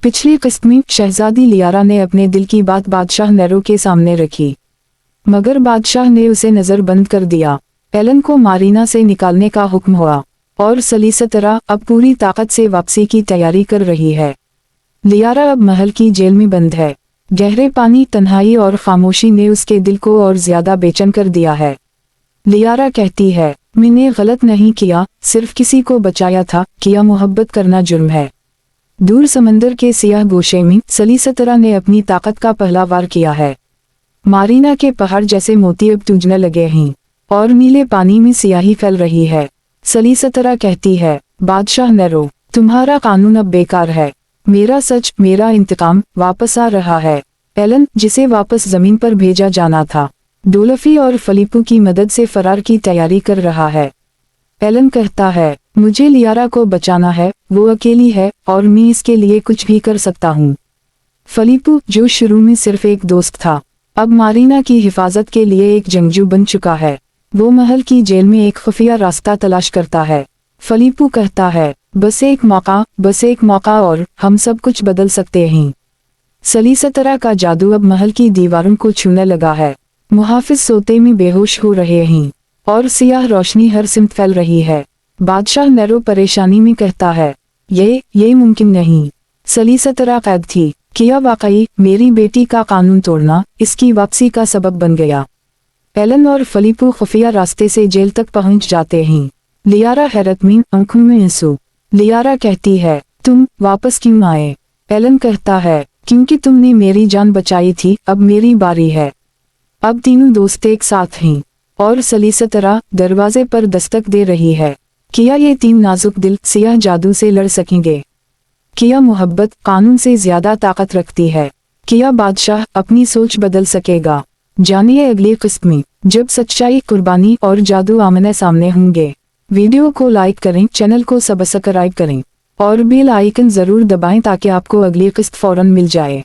पिछली किस्त में शहजादी लियारा ने अपने दिल की बात बादशाह नेरो के सामने रखी, मगर बादशाह ने उसे नजरबंद कर दिया। एलन को मारीना से निकालने का हुक्म हुआ और सलीसतरा अब पूरी ताकत से वापसी की तैयारी कर रही है। लियारा अब महल की जेल में बंद है। गहरे पानी, तन्हाई और खामोशी ने उसके दिल को और ज्यादा बेचैन कर दिया है। लियारा कहती है, मैंने गलत नहीं किया, सिर्फ किसी को बचाया था। किया मोहब्बत करना जुर्म है। दूर समंदर के सियाह गोशे में सलीसतरा ने अपनी ताकत का पहला वार किया है। मारीना के पहाड़ जैसे मोती अब टूटने लगे हैं और नीले पानी में सियाही फैल रही है। सलीसतरा कहती है, बादशाह नेरो, तुम्हारा कानून अब बेकार है। मेरा सच, मेरा इंतकाम वापस आ रहा है। एलन, जिसे वापस जमीन पर भेजा जाना था, डोलफी और फलीपू की मदद से फरार की तैयारी कर रहा है। एलन कहता है, मुझे लियारा को बचाना है, वो अकेली है और मैं इसके लिए कुछ भी कर सकता हूँ। फलीपू, जो शुरू में सिर्फ एक दोस्त था, अब मारीना की हिफाजत के लिए एक जंगजू बन चुका है। वो महल की जेल में एक खुफिया रास्ता तलाश करता है। फलीपू कहता है, बस एक मौका और हम सब कुछ बदल सकते हैं। सलीसतरा का जादू अब महल की दीवारों को छूने लगा है। मुहाफिज सोते में बेहोश हो रहे हैं और सियाह रोशनी हर सिमत फैल रही है। बादशाह नेरो परेशानी में कहता है, ये मुमकिन नहीं। सलीसतरा कैद थी। किया वाकई मेरी बेटी का कानून तोड़ना इसकी वापसी का सबब बन गया। एलन और फलीपू खुफिया रास्ते से जेल तक पहुंच जाते हैं। लियारा हैरत में, आंखों में आंसू। लियारा कहती है, तुम वापस क्यों आए? एलन कहता है, क्योंकि तुमने मेरी जान बचाई थी, अब मेरी बारी है। अब तीनों दोस्त एक साथ हैं और सलीसतरा दरवाजे पर दस्तक दे रही है। किया ये तीन नाजुक दिल सियाह जादू से लड़ सकेंगे। किया मोहब्बत कानून से ज्यादा ताकत रखती है। किया बादशाह अपनी सोच बदल सकेगा। जानिए अगली किस्त में, जब सच्चाई, कुर्बानी और जादू आमने सामने होंगे। वीडियो को लाइक करें, चैनल को सब्सक्राइब करें और बेल आइकन जरूर दबाएं ताकि आपको अगली किस्त फौरन मिल जाए।